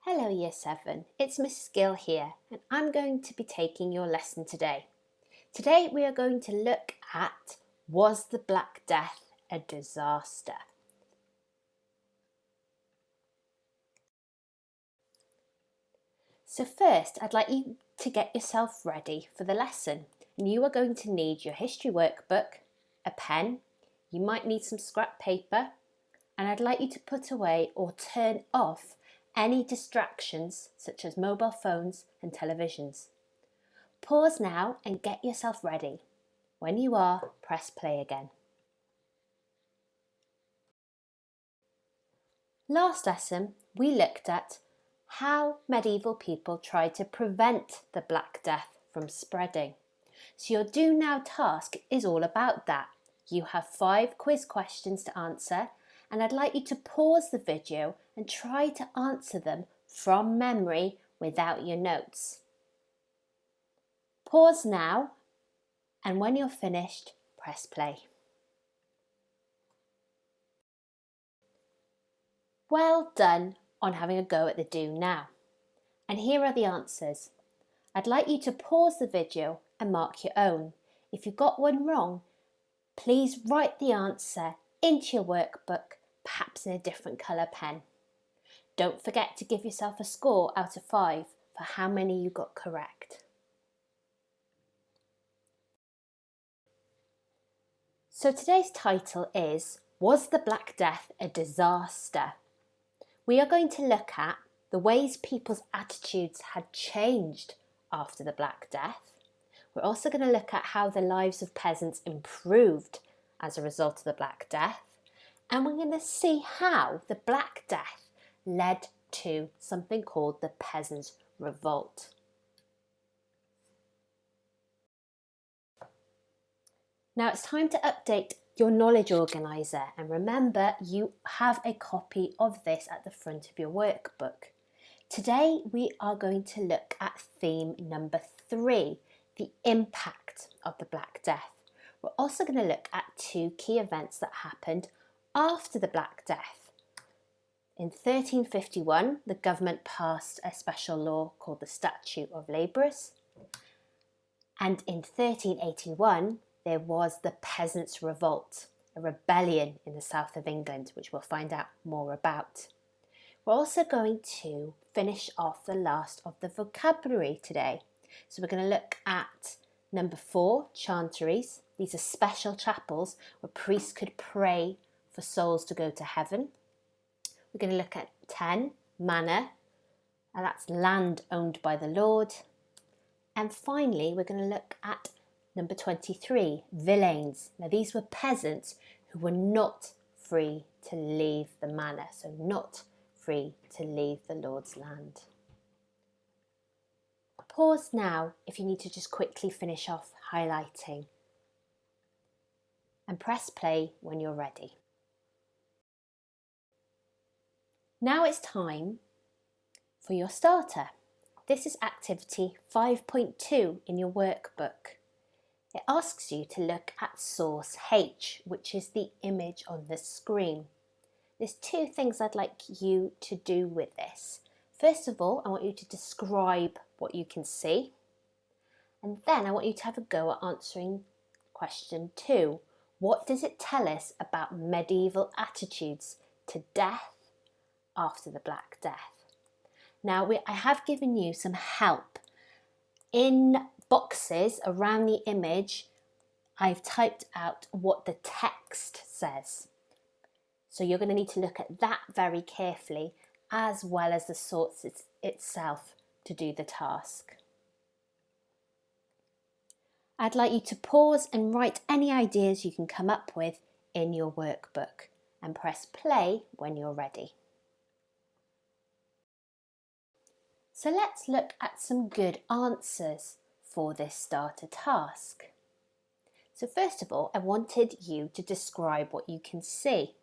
Hello Year 7, it's Mrs Gill here and I'm going to be taking your lesson today. Today we are going to look at Was the Black Death a Disaster? So first I'd like you to get yourself ready for the lesson. And you are going to need your history workbook, a pen, you might need some scrap paper, and I'd like you to put away or turn off any distractions such as mobile phones and televisions. Pause now and get yourself ready. When you are, press play again. Last lesson, we looked at how medieval people tried to prevent the Black Death from spreading. So your Do Now task is all about that. You have 5 quiz questions to answer, and I'd like you to pause the video and try to answer them from memory without your notes. Pause now, and when you're finished, press play. Well done on having a go at the Do Now. And here are the answers. I'd like you to pause the video and mark your own. If you got one wrong, please write the answer into your workbook, perhaps in a different colour pen. Don't forget to give yourself a score out of 5 for how many you got correct. So today's title is Was the Black Death a Disaster? We are going to look at the ways people's attitudes had changed after the Black Death. We're also going to look at how the lives of peasants improved as a result of the Black Death. And we're going to see how the Black Death led to something called the Peasant Revolt. Now it's time to update your knowledge organiser, and remember you have a copy of this at the front of your workbook. Today we are going to look at theme number 3, the impact of the Black Death. We're also going to look at 2 key events that happened after the Black Death. In 1351, the government passed a special law called the Statute of Labourers, and in 1381 there was the Peasants' Revolt, a rebellion in the south of England, which we'll find out more about. We're also going to finish off the last of the vocabulary today. So we're going to look at number 4, chanteries. These are special chapels where priests could pray for souls to go to heaven. We're going to look at 10, manor, and that's land owned by the Lord. And finally, we're going to look at number 23, villeins. Now these were peasants who were not free to leave the manor, so not free to leave the Lord's land. Pause now if you need to just quickly finish off highlighting, and press play when you're ready. Now it's time for your starter. This is activity 5.2 in your workbook. It asks you to look at source H, which is the image on the screen. There's 2 things I'd like you to do with this. First of all, I want you to describe what you can see. And then I want you to have a go at answering question 2. What does it tell us about medieval attitudes to death after the Black Death? Now, I have given you some help. In boxes around the image, I've typed out what the text says. So you're going to need to look at that very carefully, as well as the source itself to do the task. I'd like you to pause and write any ideas you can come up with in your workbook, and press play when you're ready. So let's look at some good answers for this starter task. So first of all, I wanted you to describe what you can see.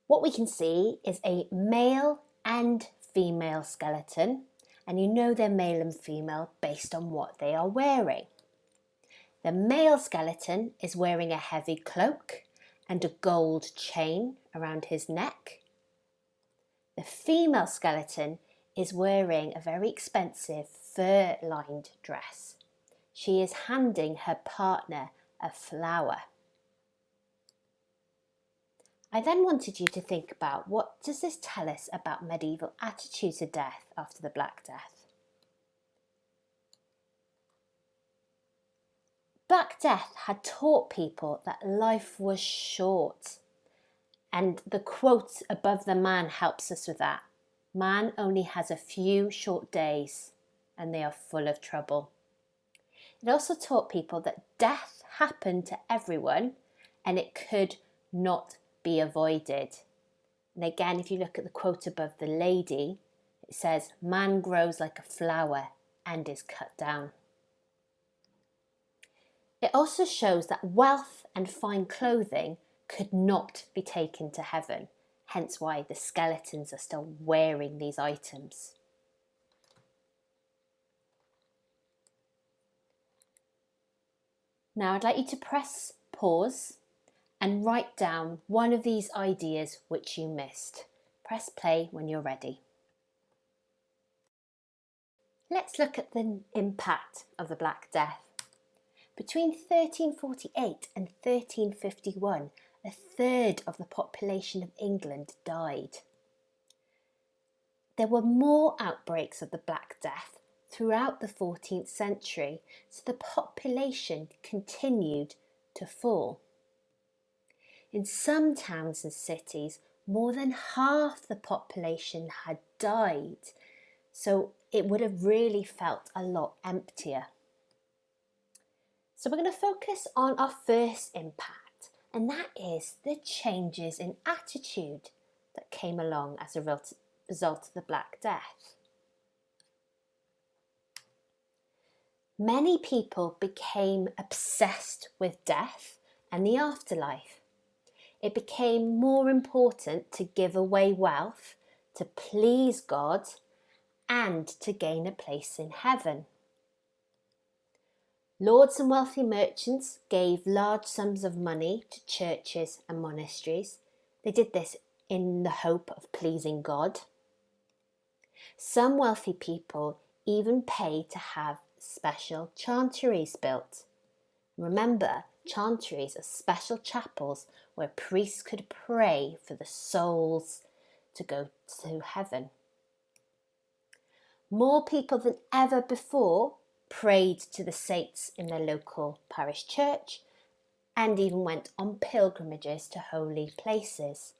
What we can see is a male and female skeleton, and you know they're male and female based on what they are wearing. The male skeleton is wearing a heavy cloak and a gold chain around his neck. The female skeleton is wearing a very expensive fur-lined dress. She is handing her partner a flower. I then wanted you to think about, what does this tell us about medieval attitude to death after the Black Death? Black Death had taught people that life was short, and the quote above the man helps us with that. Man only has a few short days and they are full of trouble. It also taught people that death happened to everyone and it could not be avoided. And again, if you look at the quote above the lady, it says, man grows like a flower and is cut down. It also shows that wealth and fine clothing could not be taken to heaven, hence why the skeletons are still wearing these items. Now I'd like you to press pause and write down one of these ideas which you missed. Press play when you're ready. Let's look at the impact of the Black Death. Between 1348 and 1351, a third of the population of England died. There were more outbreaks of the Black Death throughout the 14th century, so the population continued to fall. In some towns and cities, more than half the population had died, so it would have really felt a lot emptier. So we're going to focus on our first impact, and that is the changes in attitude that came along as a result of the Black Death. Many people became obsessed with death and the afterlife. It became more important to give away wealth, to please God, and to gain a place in heaven. Lords and wealthy merchants gave large sums of money to churches and monasteries. They did this in the hope of pleasing God. Some wealthy people even paid to have special chantries built. Remember, chantries are special chapels where priests could pray for the souls to go to heaven. More people than ever before prayed to the saints in their local parish church and even went on pilgrimages to holy places.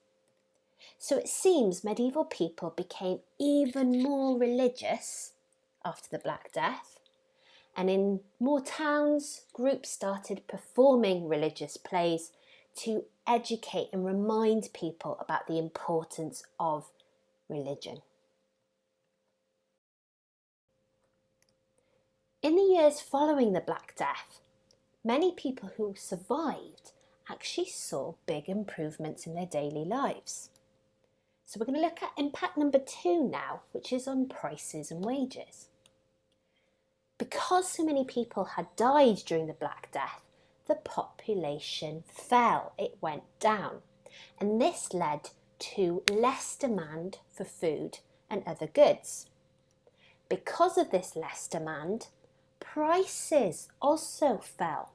So it seems medieval people became even more religious after the Black Death, and in more towns, groups started performing religious plays to educate and remind people about the importance of religion. In the years following the Black Death, many people who survived actually saw big improvements in their daily lives. So we're going to look at impact number 2 now, which is on prices and wages. Because so many people had died during the Black Death, the population fell, it went down, and this led to less demand for food and other goods. Because of this less demand, prices also fell.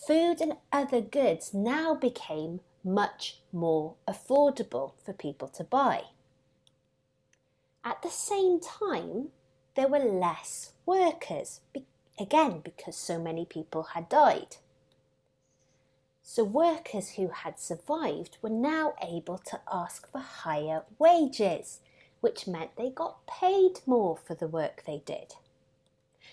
Food and other goods now became much more affordable for people to buy. At the same time, there were less workers, again because so many people had died. So workers who had survived were now able to ask for higher wages, which meant they got paid more for the work they did.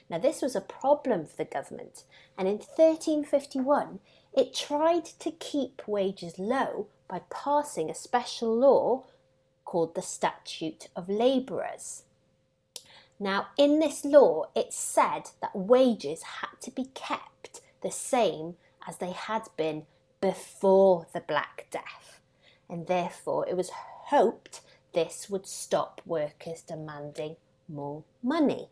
Now this was a problem for the government, and in 1351 it tried to keep wages low by passing a special law called the Statute of Labourers. Now in this law it said that wages had to be kept the same as they had been before the Black Death, and therefore it was hoped this would stop workers demanding more money.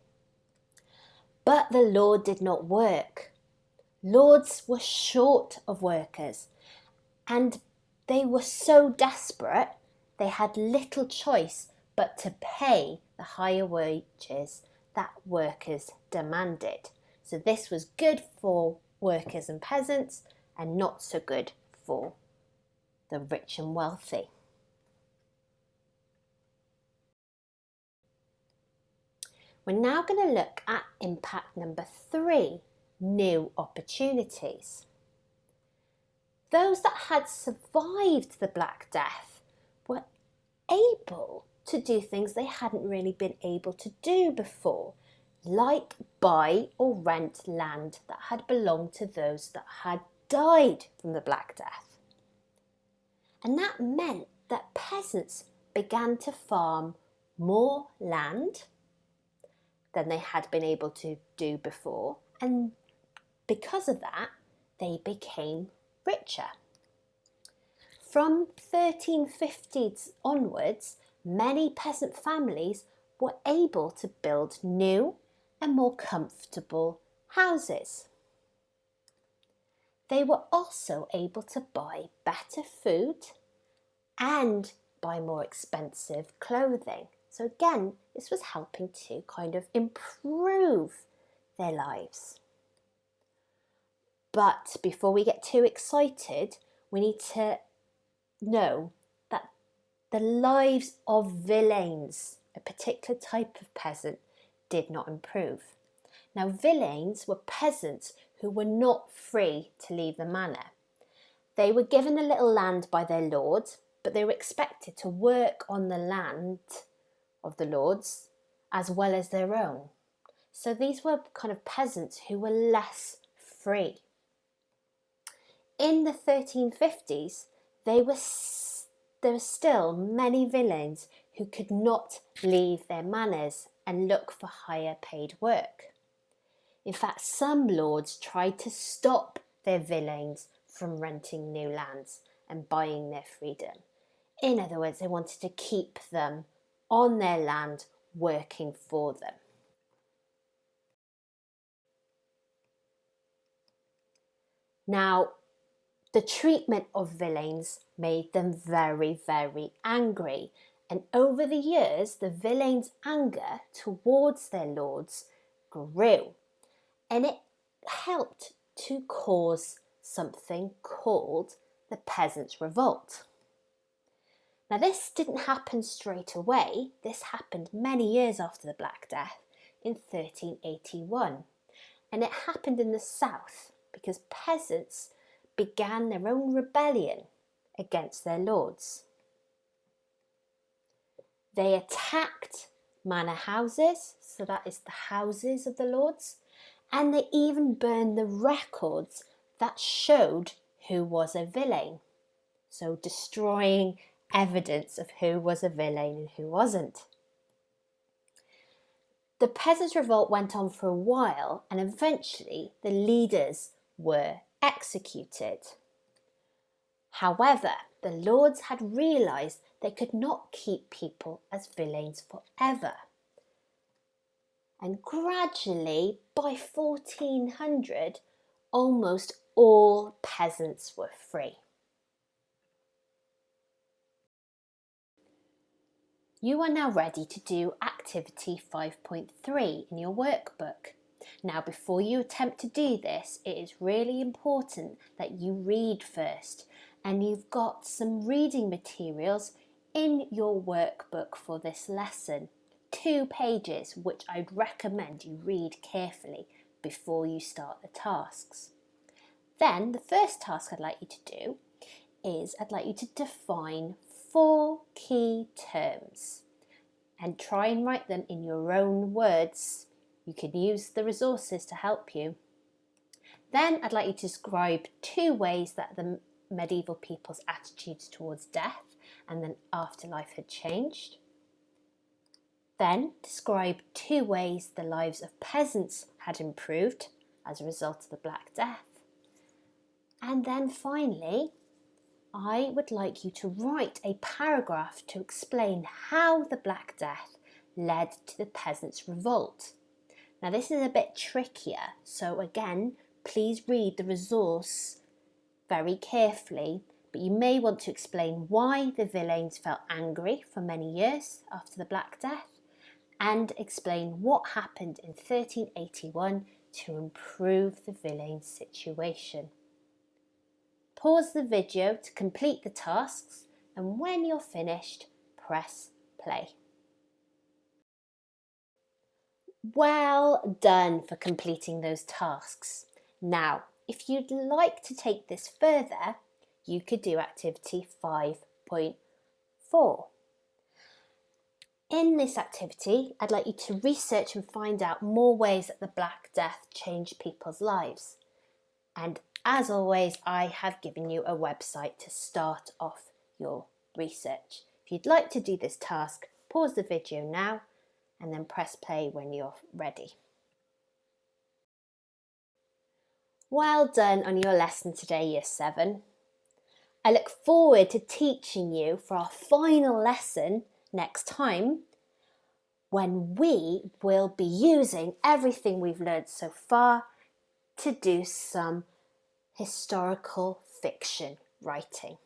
But the law did not work. Lords were short of workers, and they were so desperate they had little choice but to pay the higher wages that workers demanded. So this was good for workers and peasants and not so good for the rich and wealthy. We're now going to look at impact number 3, new opportunities. Those that had survived the Black Death were able to do things they hadn't really been able to do before, like buy or rent land that had belonged to those that had died from the Black Death. And that meant that peasants began to farm more land than they had been able to do before, and because of that, they became richer. From 1350s onwards, many peasant families were able to build new and more comfortable houses. They were also able to buy better food and buy more expensive clothing. So again, this was helping to kind of improve their lives. But before we get too excited, we need to know that the lives of villeins, a particular type of peasant, did not improve. Now, villeins were peasants who were not free to leave the manor. They were given a little land by their lord, but they were expected to work on the land of the lords as well as their own. So these were kind of peasants who were less free. In the 1350s, there were still many villeins who could not leave their manors and look for higher paid work. In fact, some lords tried to stop their villeins from renting new lands and buying their freedom. In other words, they wanted to keep them on their land working for them. Now, the treatment of villeins made them very, very angry, and over the years, the villeins' anger towards their lords grew, and it helped to cause something called the Peasant Revolt. Now, this didn't happen straight away. This happened many years after the Black Death in 1381, and it happened in the south because peasants began their own rebellion against their lords. They attacked manor houses, so that is the houses of the lords, and they even burned the records that showed who was a villain, so destroying evidence of who was a villain and who wasn't. The Peasants' Revolt went on for a while, and eventually the leaders were executed. However, the lords had realised they could not keep people as villains forever. And gradually, by 1400, almost all peasants were free. You are now ready to do activity 5.3 in your workbook. Now, before you attempt to do this, it is really important that you read first, and you've got some reading materials in your workbook for this lesson. 2 pages, which I'd recommend you read carefully before you start the tasks. Then the first task I'd like you to do is I'd like you to define 4 key terms and try and write them in your own words. You can use the resources to help you. Then I'd like you to describe 2 ways that the medieval people's attitudes towards death and then afterlife had changed. Then describe 2 ways the lives of peasants had improved as a result of the Black Death. And then finally, I would like you to write a paragraph to explain how the Black Death led to the Peasants' Revolt. Now, this is a bit trickier, so again, please read the resource very carefully but you may want to explain why the villains felt angry for many years after the Black Death and explain what happened in 1381 to improve the villains' situation. Pause the video to complete the tasks, and when you're finished, press play. Well done for completing those tasks. Now, if you'd like to take this further, you could do activity 5.4. In this activity, I'd like you to research and find out more ways that the Black Death changed people's lives. And as always, I have given you a website to start off your research. If you'd like to do this task, pause the video now and then press play when you're ready. Well done on your lesson today, Year 7. I look forward to teaching you for our final lesson next time, when we will be using everything we've learned so far to do some historical fiction writing.